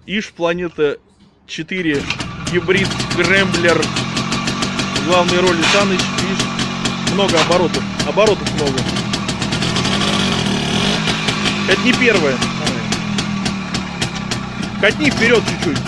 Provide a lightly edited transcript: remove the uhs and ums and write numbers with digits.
Иж Планета 4 гибрид Скрэмблер. В главной роли Саныч. Иж. Много оборотов. Оборотов много. Это не первое. Катни вперед чуть-чуть.